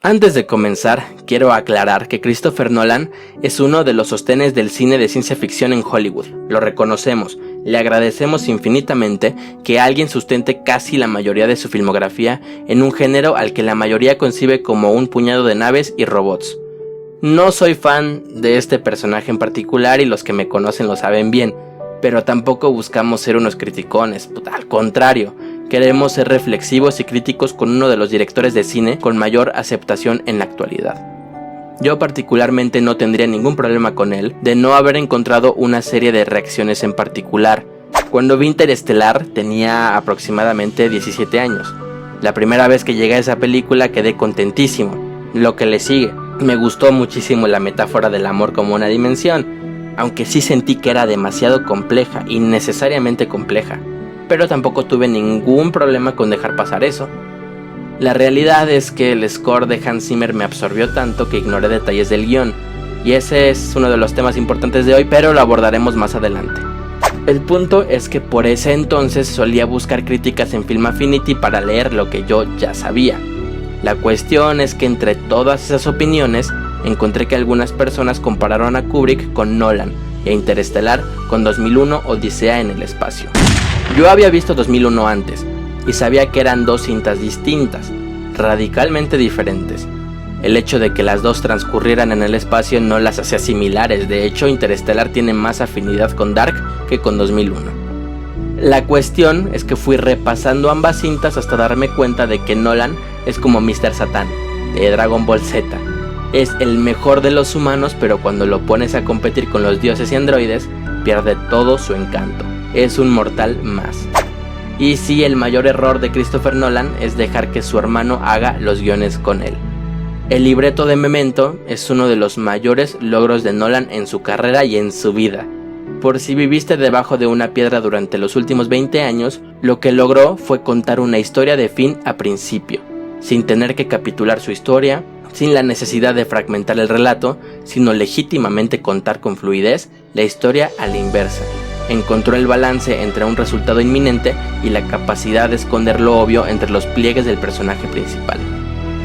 Antes de comenzar, quiero aclarar que Christopher Nolan es uno de los sostenes del cine de ciencia ficción en Hollywood. Lo reconocemos, le agradecemos infinitamente que alguien sustente casi la mayoría de su filmografía en un género al que la mayoría concibe como un puñado de naves y robots. No soy fan de este personaje en particular y los que me conocen lo saben bien, pero tampoco buscamos ser unos criticones, al contrario. Queremos ser reflexivos y críticos con uno de los directores de cine con mayor aceptación en la actualidad. Yo particularmente no tendría ningún problema con él de no haber encontrado una serie de reacciones en particular. Cuando vi Interestelar tenía aproximadamente 17 años. La primera vez que llegué a esa película quedé contentísimo. Lo que le sigue, me gustó muchísimo la metáfora del amor como una dimensión, aunque sí sentí que era demasiado compleja, innecesariamente compleja. Pero tampoco tuve ningún problema con dejar pasar eso. La realidad es que el score de Hans Zimmer me absorbió tanto que ignoré detalles del guión, y ese es uno de los temas importantes de hoy, pero lo abordaremos más adelante. El punto es que por ese entonces solía buscar críticas en Film Affinity para leer lo que yo ya sabía. La cuestión es que entre todas esas opiniones encontré que algunas personas compararon a Kubrick con Nolan e Interestelar con 2001 Odisea en el espacio. Yo había visto 2001 antes y sabía que eran dos cintas distintas, radicalmente diferentes. El hecho de que las dos transcurrieran en el espacio no las hacía similares, de hecho Interestelar tiene más afinidad con Dark que con 2001. La cuestión es que fui repasando ambas cintas hasta darme cuenta de que Nolan es como Mr. Satan de Dragon Ball Z. Es el mejor de los humanos, pero cuando lo pones a competir con los dioses y androides, pierde todo su encanto. Es un mortal más. Y sí, el mayor error de Christopher Nolan es dejar que su hermano haga los guiones con él. El libreto de Memento es uno de los mayores logros de Nolan en su carrera y en su vida. Por si viviste debajo de una piedra durante los últimos 20 años, lo que logró fue contar una historia de fin a principio, sin tener que capitular su historia, sin la necesidad de fragmentar el relato, sino legítimamente contar con fluidez la historia a la inversa. Encontró el balance entre un resultado inminente y la capacidad de esconder lo obvio entre los pliegues del personaje principal.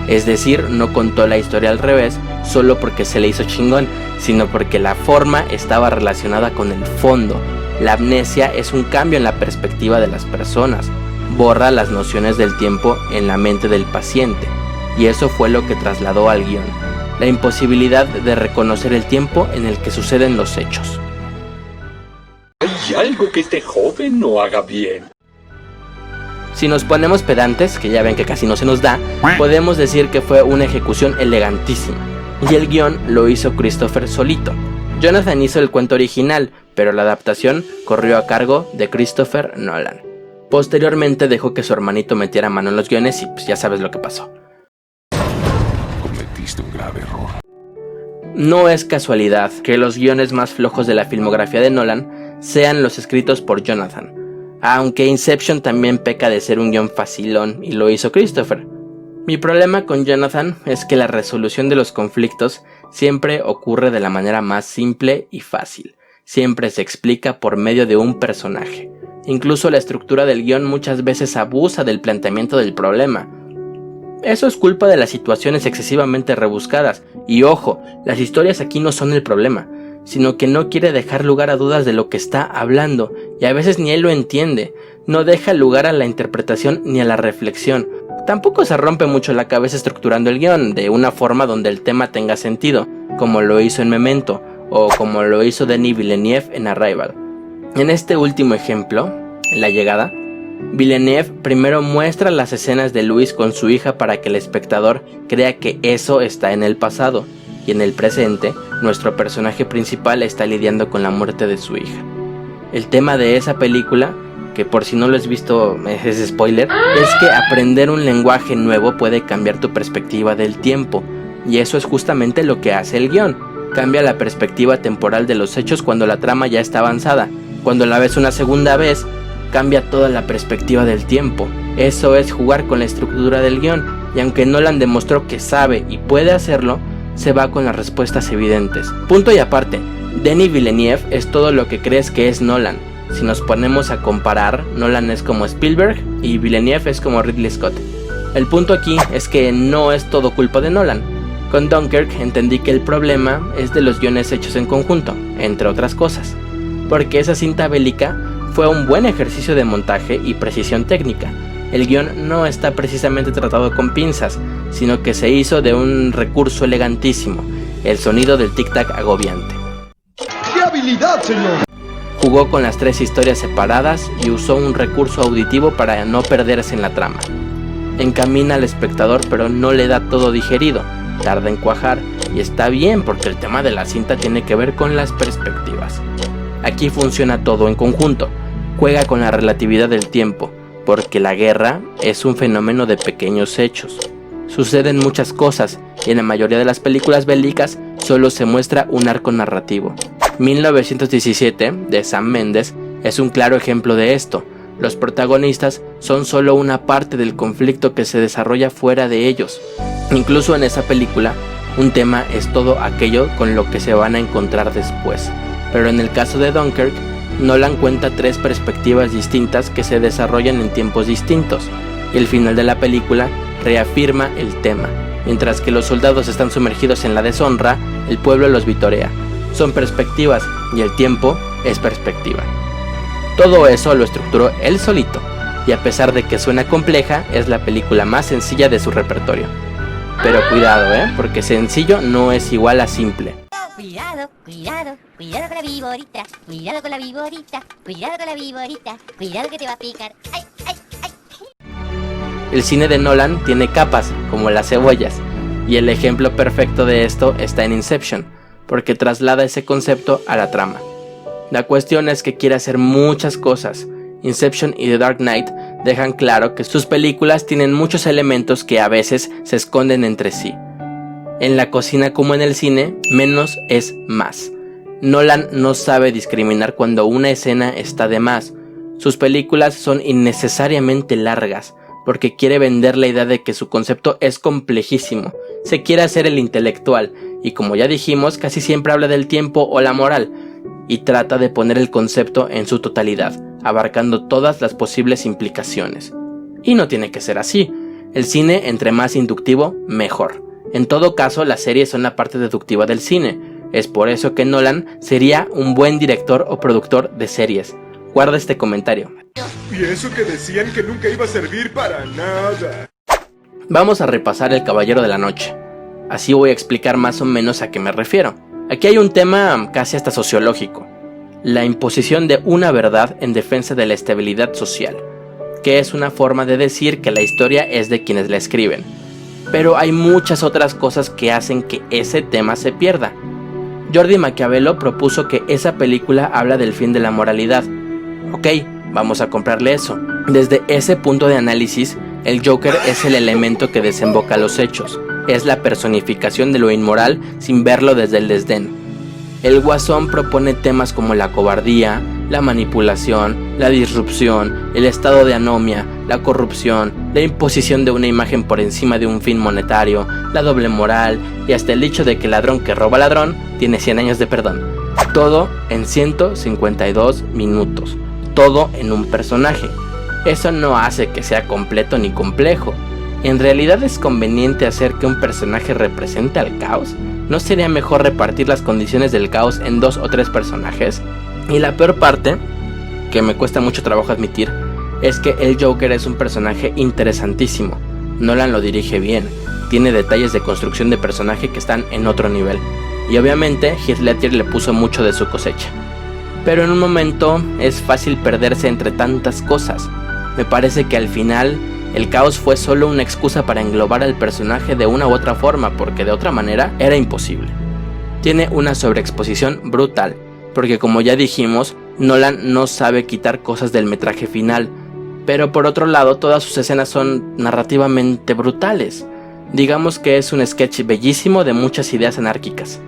Es decir, no contó la historia al revés solo porque se le hizo chingón, sino porque la forma estaba relacionada con el fondo. La amnesia es un cambio en la perspectiva de las personas, borra las nociones del tiempo en la mente del paciente, y eso fue lo que trasladó al guión, la imposibilidad de reconocer el tiempo en el que suceden los hechos. Hay algo que este joven no haga bien. Si nos ponemos pedantes, que ya ven que casi no se nos da, podemos decir que fue una ejecución elegantísima. Y el guión lo hizo Christopher solito. Jonathan hizo el cuento original, pero la adaptación corrió a cargo de Christopher Nolan. Posteriormente dejó que su hermanito metiera mano en los guiones y pues ya sabes lo que pasó. Cometiste un grave error. No es casualidad que los guiones más flojos de la filmografía de Nolan sean los escritos por Jonathan, aunque Inception también peca de ser un guión facilón y lo hizo Christopher. Mi problema con Jonathan es que la resolución de los conflictos siempre ocurre de la manera más simple y fácil, siempre se explica por medio de un personaje. Incluso la estructura del guión muchas veces abusa del planteamiento del problema. Eso es culpa de las situaciones excesivamente rebuscadas, y ojo, las historias aquí no son el problema, sino que no quiere dejar lugar a dudas de lo que está hablando, y a veces ni él lo entiende, no deja lugar a la interpretación ni a la reflexión. Tampoco se rompe mucho la cabeza estructurando el guión de una forma donde el tema tenga sentido, como lo hizo en Memento, o como lo hizo Denis Villeneuve en Arrival. En este último ejemplo, en La Llegada, Villeneuve primero muestra las escenas de Louis con su hija para que el espectador crea que eso está en el pasado, y en el presente, nuestro personaje principal está lidiando con la muerte de su hija. El tema de esa película, que por si no lo has visto es spoiler, es que aprender un lenguaje nuevo puede cambiar tu perspectiva del tiempo, y eso es justamente lo que hace el guión. Cambia la perspectiva temporal de los hechos cuando la trama ya está avanzada. Cuando la ves una segunda vez, cambia toda la perspectiva del tiempo. Eso es jugar con la estructura del guión, y aunque Nolan demostró que sabe y puede hacerlo, se va con las respuestas evidentes. Punto y aparte, Denis Villeneuve es todo lo que crees que es Nolan. Si nos ponemos a comparar, Nolan es como Spielberg y Villeneuve es como Ridley Scott. El punto aquí es que no es todo culpa de Nolan. Con Dunkirk entendí que el problema es de los guiones hechos en conjunto, entre otras cosas, porque esa cinta bélica fue un buen ejercicio de montaje y precisión técnica. El guión no está precisamente tratado con pinzas, sino que se hizo de un recurso elegantísimo, el sonido del tic-tac agobiante. ¡Qué habilidad, señor! Jugó con las 3 historias separadas y usó un recurso auditivo para no perderse en la trama. Encamina al espectador pero no le da todo digerido, tarda en cuajar y está bien porque el tema de la cinta tiene que ver con las perspectivas. Aquí funciona todo en conjunto, juega con la relatividad del tiempo, porque la guerra es un fenómeno de pequeños hechos. Suceden muchas cosas y en la mayoría de las películas bélicas solo se muestra un arco narrativo. 1917 de Sam Mendes es un claro ejemplo de esto. Los protagonistas son solo una parte del conflicto que se desarrolla fuera de ellos. Incluso en esa película, un tema es todo aquello con lo que se van a encontrar después. Pero en el caso de Dunkirk, Nolan cuenta 3 perspectivas distintas que se desarrollan en tiempos distintos, y el final de la película reafirma el tema. Mientras que los soldados están sumergidos en la deshonra, el pueblo los vitorea. Son perspectivas y el tiempo es perspectiva. Todo eso lo estructuró él solito, y a pesar de que suena compleja, es la película más sencilla de su repertorio. Pero cuidado, porque sencillo no es igual a simple. Cuidado, cuidado, cuidado con la víborita, cuidado con la víborita, cuidado con la víborita, cuidado que te va a picar. ¡Ay, ay, ay! El cine de Nolan tiene capas, como las cebollas, y el ejemplo perfecto de esto está en Inception, porque traslada ese concepto a la trama. La cuestión es que quiere hacer muchas cosas. Inception y The Dark Knight dejan claro que sus películas tienen muchos elementos que a veces se esconden entre sí. En la cocina como en el cine, menos es más. Nolan no sabe discriminar cuando una escena está de más. Sus películas son innecesariamente largas, porque quiere vender la idea de que su concepto es complejísimo. Se quiere hacer el intelectual, y como ya dijimos, casi siempre habla del tiempo o la moral, y trata de poner el concepto en su totalidad, abarcando todas las posibles implicaciones. Y no tiene que ser así. El cine, entre más inductivo, mejor. En todo caso, las series son la parte deductiva del cine. Es por eso que Nolan sería un buen director o productor de series. Guarda este comentario. Y eso que decían que nunca iba a servir para nada. Vamos a repasar El Caballero de la Noche. Así voy a explicar más o menos a qué me refiero. Aquí hay un tema casi hasta sociológico. La imposición de una verdad en defensa de la estabilidad social, que es una forma de decir que la historia es de quienes la escriben. Pero hay muchas otras cosas que hacen que ese tema se pierda. Jordi Maquiavelo propuso que esa película habla del fin de la moralidad. Ok, vamos a comprarle eso. Desde ese punto de análisis, el Joker es el elemento que desemboca los hechos. Es la personificación de lo inmoral sin verlo desde el desdén. El Guasón propone temas como la cobardía, la manipulación, la disrupción, el estado de anomia, la corrupción, la imposición de una imagen por encima de un fin monetario, la doble moral y hasta el hecho de que ladrón que roba ladrón tiene 100 años de perdón. Todo en 152 minutos. Todo en un personaje. Eso no hace que sea completo ni complejo. ¿En realidad es conveniente hacer que un personaje represente al caos? ¿No sería mejor repartir las condiciones del caos en 2 o 3 personajes? Y la peor parte, que me cuesta mucho trabajo admitir, es que el Joker es un personaje interesantísimo. Nolan lo dirige bien, tiene detalles de construcción de personaje que están en otro nivel. Y obviamente Heath Ledger le puso mucho de su cosecha. Pero en un momento es fácil perderse entre tantas cosas. Me parece que al final el caos fue solo una excusa para englobar al personaje de una u otra forma, porque de otra manera era imposible. Tiene una sobreexposición brutal, porque como ya dijimos, Nolan no sabe quitar cosas del metraje final, pero por otro lado todas sus escenas son narrativamente brutales. Digamos que es un sketch bellísimo de muchas ideas anárquicas,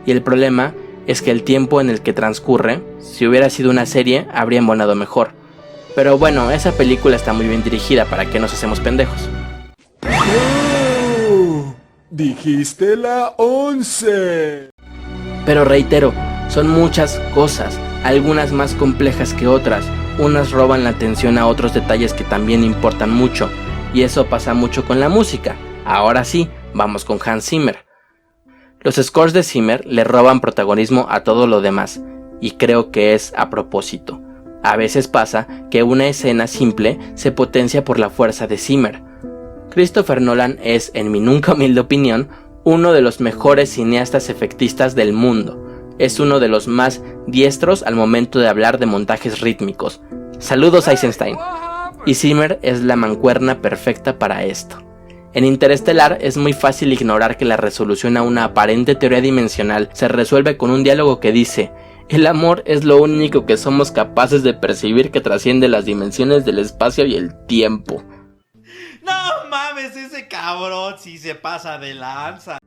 y el problema es que el tiempo en el que transcurre, si hubiera sido una serie, habría embonado mejor. Pero bueno, esa película está muy bien dirigida, ¿para qué nos hacemos pendejos? ¡Oh! Dijiste la 11. Pero reitero, son muchas cosas, algunas más complejas que otras, unas roban la atención a otros detalles que también importan mucho. y eso pasa mucho con la música. Ahora sí, vamos con Hans Zimmer. Los scores de Zimmer le roban protagonismo a todo lo demás, y creo que es a propósito. A veces pasa que una escena simple se potencia por la fuerza de Zimmer. Christopher Nolan es, en mi nunca humilde opinión, uno de los mejores cineastas efectistas del mundo. Es uno de los más diestros al momento de hablar de montajes rítmicos. Saludos, Eisenstein. Y Zimmer es la mancuerna perfecta para esto. En Interestelar es muy fácil ignorar que la resolución a una aparente teoría dimensional se resuelve con un diálogo que dice: el amor es lo único que somos capaces de percibir que trasciende las dimensiones del espacio y el tiempo. No mames, ese cabrón sí se pasa de lanza.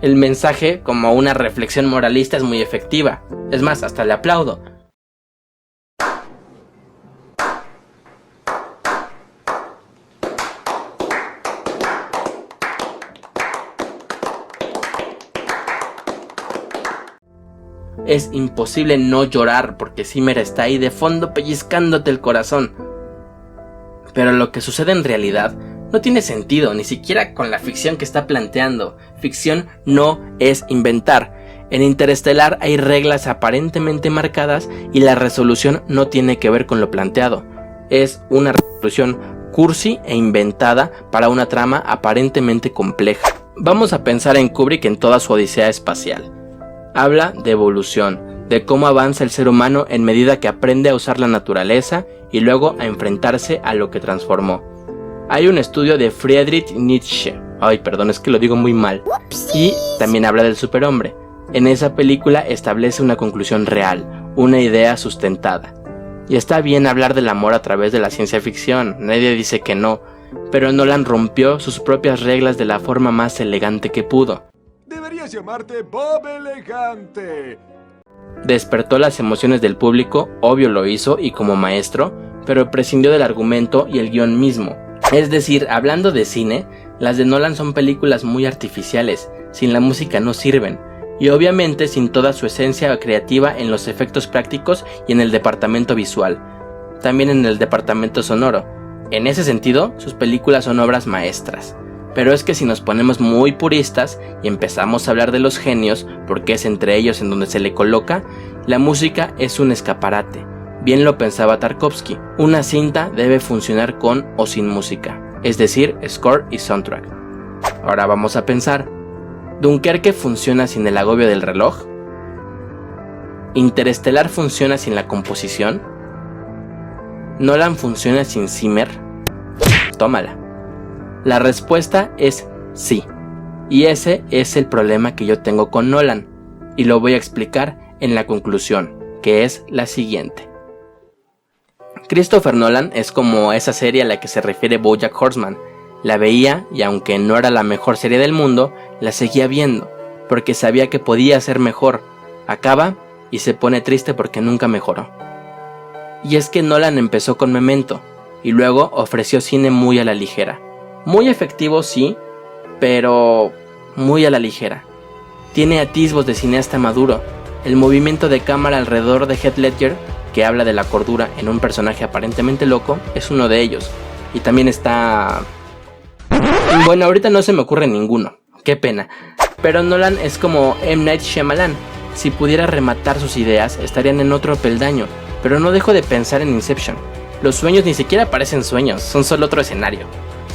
El mensaje, como una reflexión moralista, es muy efectiva. Es más, hasta le aplaudo. Es imposible no llorar porque Zimmer está ahí de fondo pellizcándote el corazón. Pero lo que sucede en realidad no tiene sentido, ni siquiera con la ficción que está planteando. Ficción no es inventar. En Interestelar hay reglas aparentemente marcadas y la resolución no tiene que ver con lo planteado. Es una resolución cursi e inventada para una trama aparentemente compleja. Vamos a pensar en Kubrick en toda su odisea espacial. Habla de evolución, de cómo avanza el ser humano en medida que aprende a usar la naturaleza y luego a enfrentarse a lo que transformó. Hay un estudio de Friedrich Nietzsche, es que lo digo muy mal, y también habla del superhombre. En esa película establece una conclusión real, una idea sustentada. Y está bien hablar del amor a través de la ciencia ficción, nadie dice que no, pero Nolan rompió sus propias reglas de la forma más elegante que pudo. Deberías llamarte Bob Elegante. Despertó las emociones del público, obvio lo hizo y como maestro, pero prescindió del argumento y el guión mismo. Es decir, hablando de cine, las de Nolan son películas muy artificiales, sin la música no sirven, y obviamente sin toda su esencia creativa en los efectos prácticos y en el departamento visual, también en el departamento sonoro. En ese sentido, sus películas son obras maestras. Pero es que si nos ponemos muy puristas y empezamos a hablar de los genios, porque es entre ellos en donde se le coloca, la música es un escaparate. Bien lo pensaba Tarkovsky, una cinta debe funcionar con o sin música, es decir, score y soundtrack. Ahora vamos a pensar, ¿Dunkerque funciona sin el agobio del reloj? ¿Interestelar funciona sin la composición? ¿Nolan funciona sin Zimmer? Tómala. La respuesta es sí, y ese es el problema que yo tengo con Nolan, y lo voy a explicar en la conclusión, que es la siguiente. Christopher Nolan es como esa serie a la que se refiere BoJack Horseman. La veía y aunque no era la mejor serie del mundo, la seguía viendo, porque sabía que podía ser mejor. Acaba y se pone triste porque nunca mejoró. Y es que Nolan empezó con Memento, y luego ofreció cine muy a la ligera. Muy efectivo sí, pero muy a la ligera. Tiene atisbos de cineasta maduro. El movimiento de cámara alrededor de Heath Ledger, que habla de la cordura en un personaje aparentemente loco, es uno de ellos. Y también está... Bueno, ahorita no se me ocurre ninguno, qué pena. Pero Nolan es como M. Night Shyamalan. Si pudiera rematar sus ideas, estarían en otro peldaño. Pero no dejo de pensar en Inception. Los sueños ni siquiera parecen sueños, son solo otro escenario.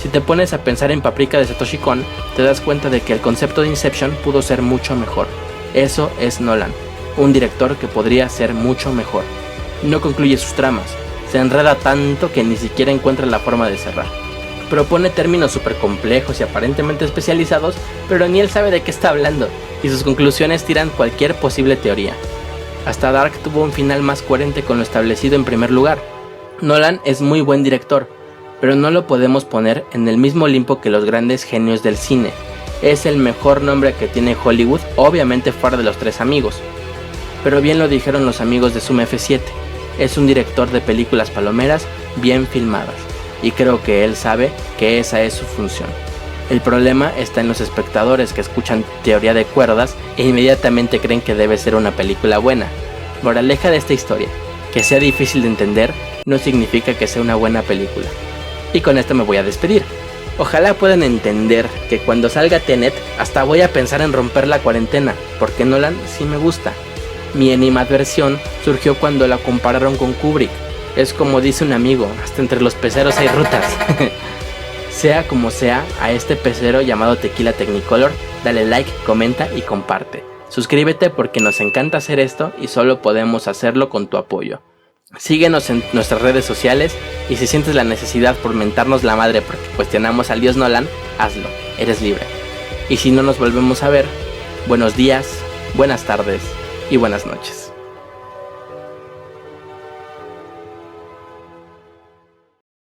Si te pones a pensar en Paprika de Satoshi Kon, te das cuenta de que el concepto de Inception pudo ser mucho mejor. Eso es Nolan, un director que podría ser mucho mejor. No concluye sus tramas, se enreda tanto que ni siquiera encuentra la forma de cerrar. Propone términos súper complejos y aparentemente especializados, pero ni él sabe de qué está hablando, y sus conclusiones tiran cualquier posible teoría. Hasta Dark tuvo un final más coherente con lo establecido en primer lugar. Nolan es muy buen director, pero no lo podemos poner en el mismo limbo que los grandes genios del cine. Es el mejor nombre que tiene Hollywood, obviamente fuera de los tres amigos. Pero bien lo dijeron los amigos de Zoom F7, es un director de películas palomeras bien filmadas, y creo que él sabe que esa es su función. El problema está en los espectadores que escuchan teoría de cuerdas e inmediatamente creen que debe ser una película buena. Moraleja de esta historia, que sea difícil de entender no significa que sea una buena película. Y con esto me voy a despedir. Ojalá puedan entender que cuando salga Tenet hasta voy a pensar en romper la cuarentena, porque Nolan sí me gusta. Mi animadversión surgió cuando la compararon con Kubrick. Es como dice un amigo, hasta entre los peceros hay rutas. Sea como sea, a este pecero llamado Tequila Technicolor, dale like, comenta y comparte. Suscríbete porque nos encanta hacer esto y solo podemos hacerlo con tu apoyo. Síguenos en nuestras redes sociales y si sientes la necesidad por mentarnos la madre porque cuestionamos al dios Nolan, hazlo, eres libre. Y si no nos volvemos a ver, buenos días, buenas tardes y buenas noches.